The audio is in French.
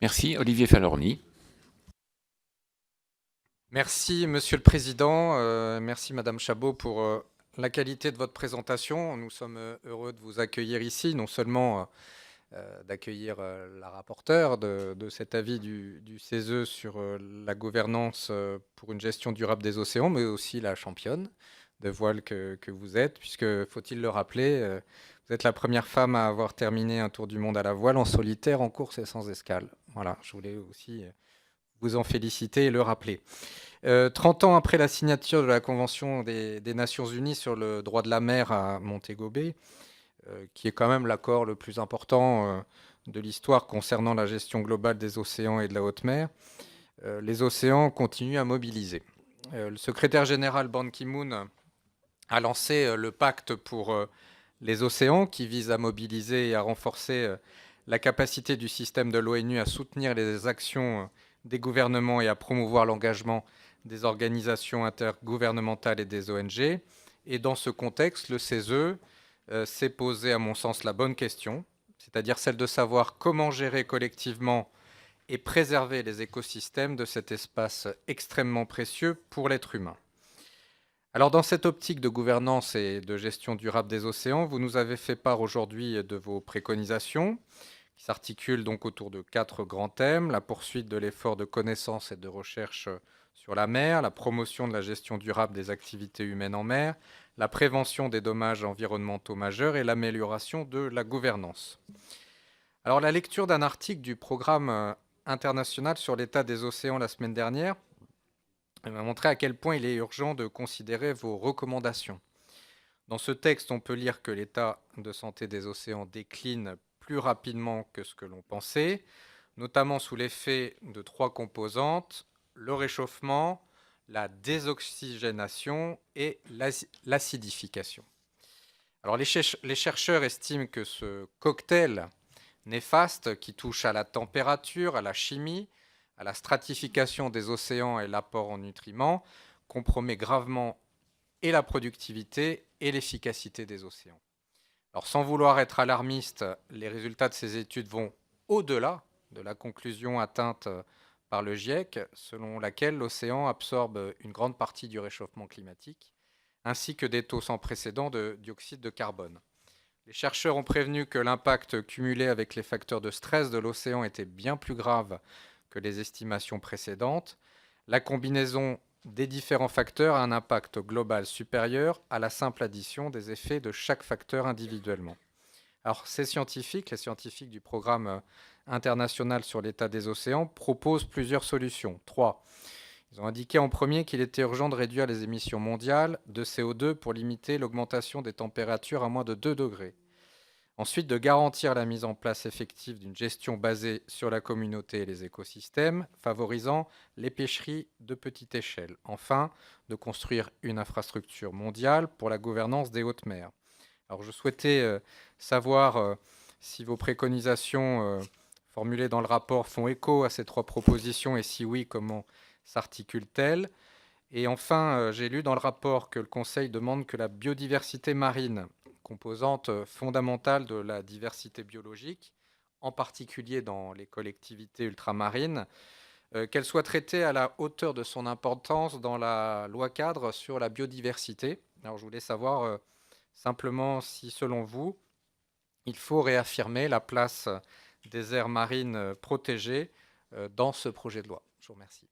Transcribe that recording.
Merci, Olivier Falorni. Merci, Monsieur le Président. Merci, Madame Chabot, pour la qualité de votre présentation. Nous sommes heureux de vous accueillir ici, non seulement d'accueillir la rapporteure de cet avis du CESE sur la gouvernance pour une gestion durable des océans, mais aussi la championne de voile que vous êtes, puisque, faut-il le rappeler, vous êtes la première femme à avoir terminé un tour du monde à la voile en solitaire, en course et sans escale. Voilà, je voulais aussi vous en féliciter et le rappeler. 30 ans après la signature de la Convention des Nations Unies sur le droit de la mer à Montego Bay, qui est quand même l'accord le plus important de l'histoire concernant la gestion globale des océans et de la haute mer, les océans continuent à mobiliser. Le secrétaire général Ban Ki-moon a lancé le pacte pour les océans qui vise à mobiliser et à renforcer la capacité du système de l'ONU à soutenir les actions des gouvernements et à promouvoir l'engagement des organisations intergouvernementales et des ONG. Et dans ce contexte, le CESE s'est posé, à mon sens, la bonne question, c'est-à-dire celle de savoir comment gérer collectivement et préserver les écosystèmes de cet espace extrêmement précieux pour l'être humain. Alors dans cette optique de gouvernance et de gestion durable des océans, vous nous avez fait part aujourd'hui de vos préconisations, qui s'articulent donc autour de 4 grands thèmes: la poursuite de l'effort de connaissance et de recherche sur la mer, la promotion de la gestion durable des activités humaines en mer, la prévention des dommages environnementaux majeurs et l'amélioration de la gouvernance. Alors la lecture d'un article du programme international sur l'état des océans la semaine dernière m'a montré à quel point il est urgent de considérer vos recommandations. Dans ce texte, on peut lire que l'état de santé des océans décline plus rapidement que ce que l'on pensait, notamment sous l'effet de 3 composantes: le réchauffement, la désoxygénation et l'acidification. Alors les chercheurs estiment que ce cocktail néfaste qui touche à la température, à la chimie, à la stratification des océans et l'apport en nutriments compromet gravement et la productivité et l'efficacité des océans. Alors sans vouloir être alarmiste, les résultats de ces études vont au-delà de la conclusion atteinte par le GIEC, selon laquelle l'océan absorbe une grande partie du réchauffement climatique, ainsi que des taux sans précédent de dioxyde de carbone. Les chercheurs ont prévenu que l'impact cumulé avec les facteurs de stress de l'océan était bien plus grave que les estimations précédentes. La combinaison des différents facteurs a un impact global supérieur à la simple addition des effets de chaque facteur individuellement. Alors, les scientifiques du programme international sur l'état des océans, proposent plusieurs solutions. 3. Ils ont indiqué en premier qu'il était urgent de réduire les émissions mondiales de CO2 pour limiter l'augmentation des températures à moins de 2 degrés. Ensuite, de garantir la mise en place effective d'une gestion basée sur la communauté et les écosystèmes, favorisant les pêcheries de petite échelle. Enfin, de construire une infrastructure mondiale pour la gouvernance des hautes mers. Alors, je souhaitais savoir si vos préconisations formulées dans le rapport font écho à ces 3 propositions et si oui, comment s'articulent-elles? Et enfin, j'ai lu dans le rapport que le Conseil demande que la biodiversité marine, composante fondamentale de la diversité biologique, en particulier dans les collectivités ultramarines, qu'elle soit traitée à la hauteur de son importance dans la loi cadre sur la biodiversité. Alors je voulais savoir simplement si, selon vous, il faut réaffirmer la place des aires marines protégées dans ce projet de loi. Je vous remercie.